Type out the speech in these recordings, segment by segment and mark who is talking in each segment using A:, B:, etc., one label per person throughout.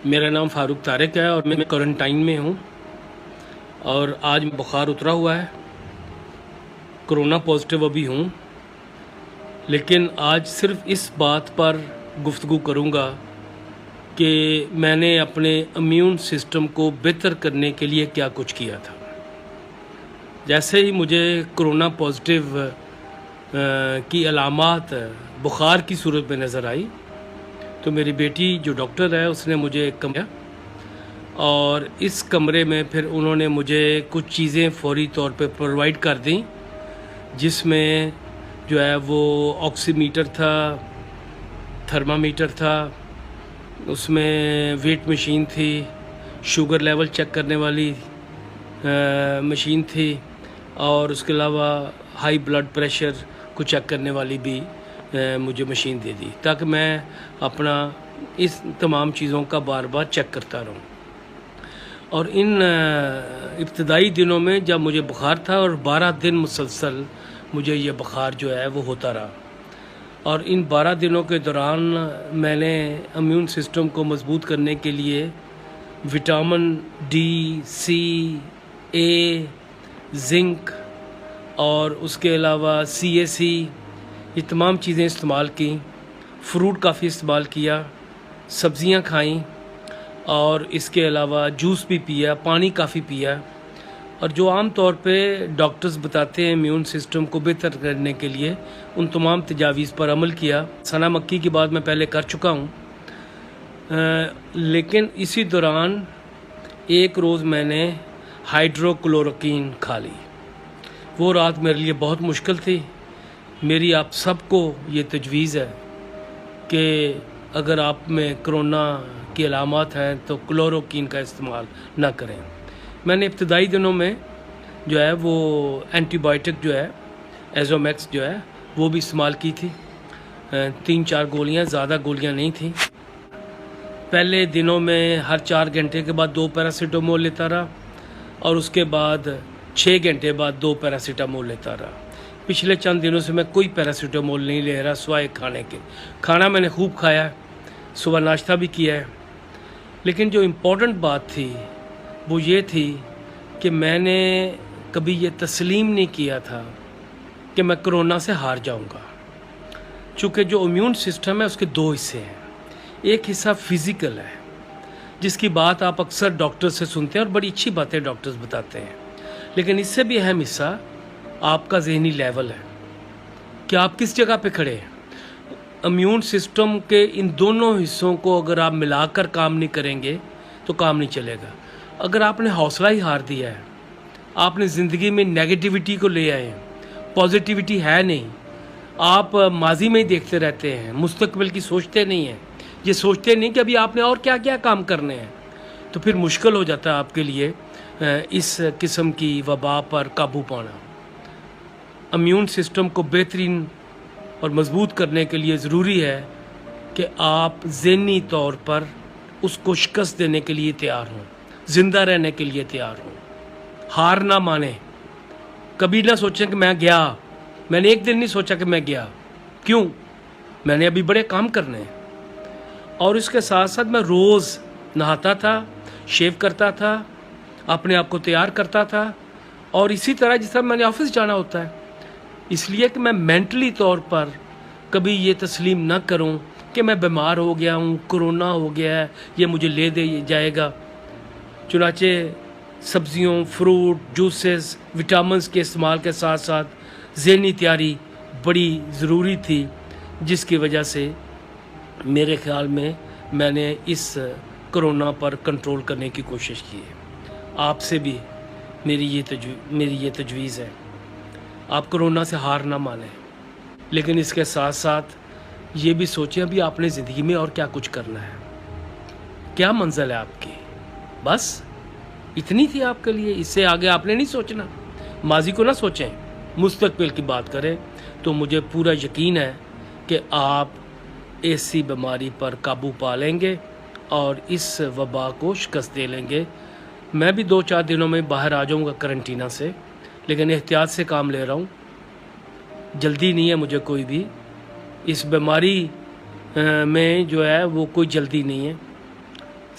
A: मेरा नाम फ़ारूक तारिक है और मैं क्वारंटाइन में हूँ और आज बुखार उतरा हुआ है। कोरोना पॉजिटिव अभी हूँ, लेकिन आज सिर्फ इस बात पर गुफ्तगू करूँगा कि मैंने अपने इम्यून सिस्टम को बेहतर करने के लिए क्या कुछ किया था। जैसे ही मुझे कोरोना पॉजिटिव की अलामात बुखार की सूरत में नज़र आई तो मेरी बेटी जो डॉक्टर है उसने मुझे एक कमरा और इस कमरे में फिर उन्होंने मुझे कुछ चीज़ें फौरी तौर पे प्रोवाइड कर दी, जिसमें जो है वो ऑक्सीमीटर था, थर्मामीटर था, उसमें वेट मशीन थी, शुगर लेवल चेक करने वाली मशीन थी और उसके अलावा हाई ब्लड प्रेशर को चेक करने वाली भी मुझे मशीन दे दी, ताकि मैं अपना इस तमाम चीज़ों का बार बार चेक करता रहूं। और इन इब्तदाई दिनों में जब मुझे बुखार था और 12 दिन मुसलसल मुझे ये बुखार जो है वो होता रहा, और इन 12 दिनों के दौरान मैंने इम्यून सिस्टम को मजबूत करने के लिए विटामिन डी, सी, ए, जिंक और उसके अलावा CAC, ये तमाम चीज़ें इस्तेमाल की। फ्रूट काफ़ी इस्तेमाल किया, सब्ज़ियां खाईं और इसके अलावा जूस भी पिया, पानी काफ़ी पिया। और जो आम तौर पे डॉक्टर्स बताते हैं इम्यून सिस्टम को बेहतर करने के लिए, उन तमाम तजावीज़ पर अमल किया। सना मक्की की बात मैं पहले कर चुका हूँ, लेकिन इसी दौरान एक रोज़ मैंने हाइड्रोक्लोरोक्वीन खा ली। वो रात मेरे लिए बहुत मुश्किल थी। मेरी आप सबको ये तजवीज़ है कि अगर आप में कोरोना की अलामत हैं तो क्लोरोक्वीन का इस्तेमाल ना करें। मैंने इब्तदाई दिनों में जो है वो एंटीबायोटिक जो है एजोमैक्स जो है वो भी इस्तेमाल की थी, 3-4 गोलियां, ज़्यादा गोलियां नहीं थी। पहले दिनों में हर 4 घंटे के बाद 2 पैरासीटामोल लेता रहा और उसके बाद 6 घंटे बाद 2 पैरासीटामोल लेता रहा। पिछले चंद दिनों से मैं कोई पैरासीटामोल नहीं ले रहा सिवाय खाने के। खाना मैंने खूब खाया है, सुबह नाश्ता भी किया है, लेकिन जो इम्पोर्टेंट बात थी वो ये थी कि मैंने कभी ये तस्लीम नहीं किया था कि मैं कोरोना से हार जाऊंगा। चूँकि जो इम्यून सिस्टम है उसके 2 हिस्से हैं। एक हिस्सा फिज़िकल है, जिसकी बात आप अक्सर डॉक्टर से सुनते हैं और बड़ी अच्छी बातें डॉक्टर्स बताते हैं, लेकिन इससे भी अहम हिस्सा आपका ज़हनी लेवल है कि आप किस जगह पे खड़े हैं। इम्यून सिस्टम के इन दोनों हिस्सों को अगर आप मिलाकर काम नहीं करेंगे तो काम नहीं चलेगा। अगर आपने हौसला ही हार दिया है, आपने ज़िंदगी में नेगेटिविटी को ले आए हैं, पॉजिटिविटी है नहीं, आप माजी में ही देखते रहते हैं, मुस्तकबिल की सोचते नहीं हैं, ये सोचते नहीं कि अभी आपने और क्या क्या काम करने हैं, तो फिर मुश्किल हो जाता है आपके लिए इस किस्म की वबा पर काबू पाना। इम्यून सिस्टम को बेहतरीन और मज़बूत करने के लिए ज़रूरी है कि आप ज़हनी तौर पर उसको शिकस्त देने के लिए तैयार हों, ज़िंदा रहने के लिए तैयार हों, हार ना माने। कभी ना सोचें कि मैं गया, मैंने एक दिन नहीं सोचा कि मैं गया, क्यों? मैंने अभी बड़े काम करने हैं। और इसके साथ साथ मैं रोज़ नहाता था, शेव करता था, अपने आप को तैयार करता था, और इसी तरह जिस तरह मैंने ऑफिस जाना होता है, इसलिए कि मैं मेंटली तौर पर कभी ये तस्लीम ना करूं कि मैं बीमार हो गया हूं, कोरोना हो गया है, ये मुझे ले दे जाएगा। चुनाचे सब्जियों, फ्रूट, जूसेस, विटामिन्स के इस्तेमाल के साथ साथ ज़हनी तैयारी बड़ी ज़रूरी थी, जिसकी वजह से मेरे ख़्याल में मैंने इस कोरोना पर कंट्रोल करने की कोशिश की है। आपसे भी मेरी ये तजवीज़ है, आप कोरोना से हार ना मानें, लेकिन इसके साथ साथ ये भी सोचें अभी आपने ज़िंदगी में और क्या कुछ करना है, क्या मंजिल है आपकी। बस इतनी थी आपके लिए, इससे आगे आपने नहीं सोचना। माजी को ना सोचें, मुस्तकबिल की बात करें। तो मुझे पूरा यकीन है कि आप ऐसी बीमारी पर काबू पा लेंगे और इस वबा को शिकस्त दे लेंगे। मैं भी 2-4 दिनों में बाहर आ जाऊंगा करंटीना से, लेकिन एहतियात से काम ले रहा हूँ। जल्दी नहीं है मुझे कोई भी, इस बीमारी में जो है वो कोई जल्दी नहीं है।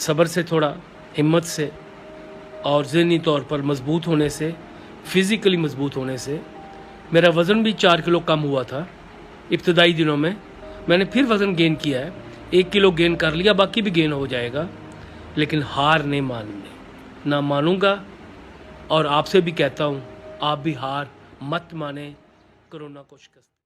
A: सब्र से, थोड़ा हिम्मत से और ज़हनी तौर पर मजबूत होने से, फिज़िकली मजबूत होने से मेरा वज़न भी 4 किलो कम हुआ था इब्तदाई दिनों में। मैंने फिर वज़न गेन किया है, 1 किलो गेन कर लिया, बाकी भी गेन हो जाएगा, लेकिन हार नहीं माननी, ना मानूंगा। और आपसे भी कहता हूँ, आप भी हार मत माने, कोरोना को शिकस्त